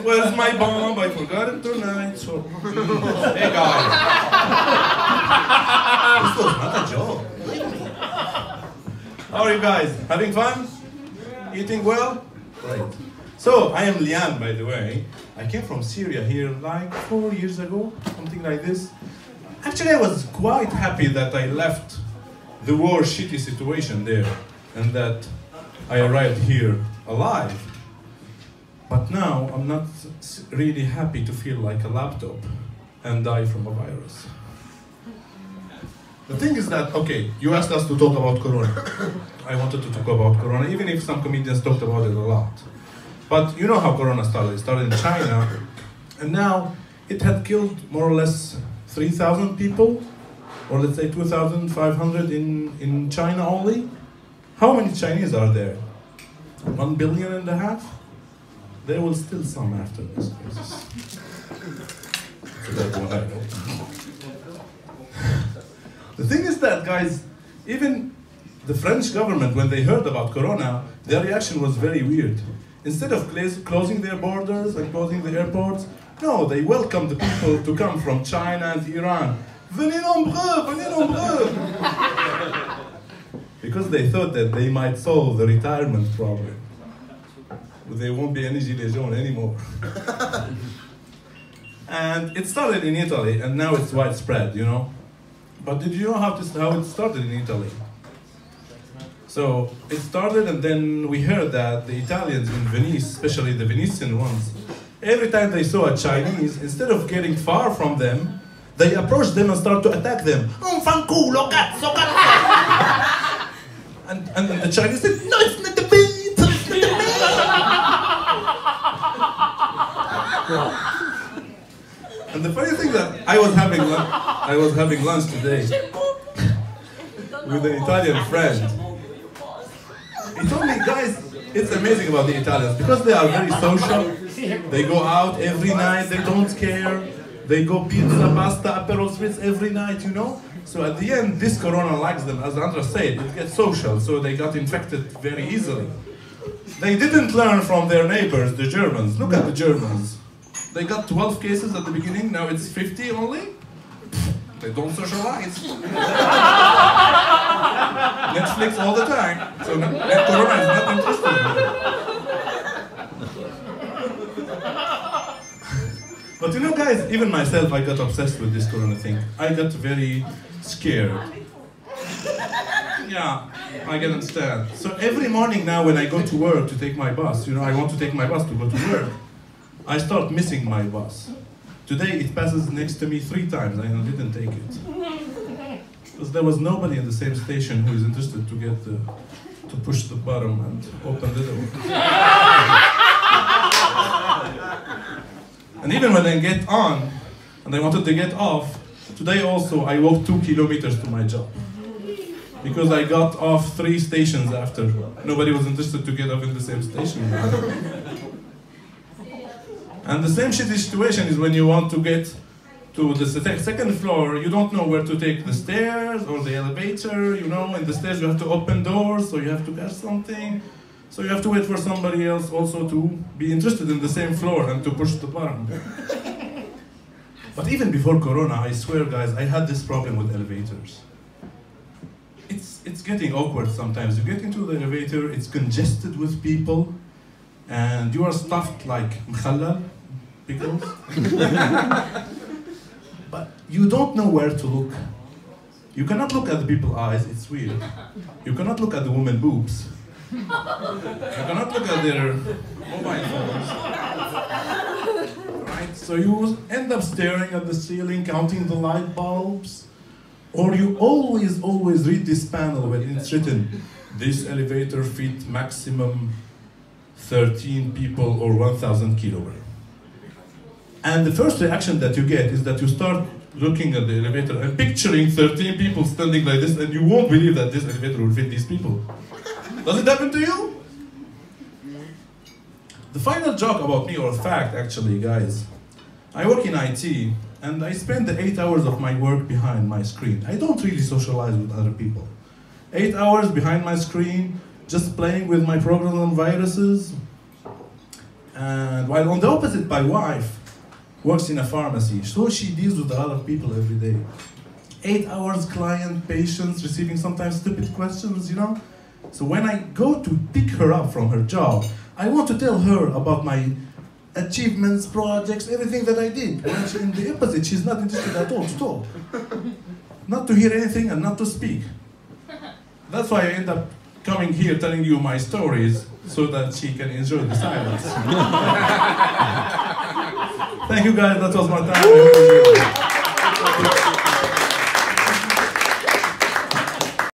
Where's my bomb? I forgot it tonight. So, hey guys. This was not a joke. How are you guys? Having fun? Eating well? Great. So, I am Lian, by the way. I came from Syria here like 4 years ago, something like this. Actually, I was quite happy that I left the war shitty situation there and that I arrived here alive. But now, I'm not really happy to feel like a laptop and die from a virus. The thing is that, okay, you asked us to talk about Corona. I wanted to talk about Corona, even if some comedians talked about it a lot. But you know how Corona started. It started in China, and now it had killed more or less 3,000 people, or let's say 2,500 in China only. How many Chinese are there? 1.5 billion? There will still some after this crisis. That's what I know. The thing is that, guys, even the French government, when they heard about Corona, their reaction was very weird. Instead of closing their borders and closing the airports, no, they welcomed the people to come from China and Iran. Venez nombreux, venez nombreux! Because they thought that they might solve the retirement problem. But there won't be any gilets jaunes anymore. And it started in Italy, and now it's widespread, you know? But did you know how it started in Italy? So it started, and then we heard that the Italians in Venice, especially the Venetian ones, every time they saw a Chinese, instead of getting far from them, they approached them and started to attack them. Fanculo, cazzo, cazzo! And the Chinese said, no, it's not the meat, it's not the meat. And the funny thing that I was having lunch today with an Italian friend. He told me, guys, it's amazing about the Italians because they are very social. They go out every night. They don't care. They go pizza, pasta, Aperol Spritz every night, you know. So at the end, this Corona likes them. As Andra said, it gets social, so they got infected very easily. They didn't learn from their neighbors, the Germans. Look at the Germans. They got 12 cases at the beginning, now it's 50 only. They don't socialize. Netflix all the time. So Corona is not interesting. But you know, guys, even myself, I got obsessed with this Corona thing. I got very scared. Yeah, I can understand. So every morning now when I go to work to take my bus, you know, I want to take my bus to go to work, I start missing my bus. Today it passes next to me 3 times, I didn't take it. Because there was nobody in the same station who is interested to get to push the button and open the door. And even when I get on, and I wanted to get off, today also I walked 2 kilometers to my job. Because I got off 3 stations after. Nobody was interested to get off in the same station. And the same shitty situation is when you want to get to the second floor, you don't know where to take the stairs or the elevator, you know, in the stairs you have to open doors, so you have to catch something. So you have to wait for somebody else also to be interested in the same floor and to push the button. But even before Corona, I swear guys, I had this problem with elevators. It's getting awkward sometimes. You get into the elevator, it's congested with people, and you are stuffed like mkhallal, pickles. But you don't know where to look. You cannot look at the people's eyes, it's weird. You cannot look at the women's boobs. You cannot look at their mobile phones. Right? So you end up staring at the ceiling, counting the light bulbs. Or you always read this panel where it's written, this elevator fit maximum 13 people or 1,000 kilograms. And the first reaction that you get is that you start looking at the elevator and picturing 13 people standing like this, and you won't believe that this elevator will fit these people. Does it happen to you? The final joke about me, or fact actually, guys, I work in IT, and I spend the 8 hours of my work behind my screen. I don't really socialize with other people. 8 hours behind my screen, just playing with my programs on viruses. And while on the opposite, my wife works in a pharmacy, so she deals with a lot of people every day. 8 hours, client, patients, receiving sometimes stupid questions, you know? So when I go to pick her up from her job, I want to tell her about my achievements, projects, everything that I did. When in the opposite, she's not interested at all to talk. Not to hear anything and not to speak. That's why I end up coming here telling you my stories so that she can enjoy the silence. Thank you guys, that was my time.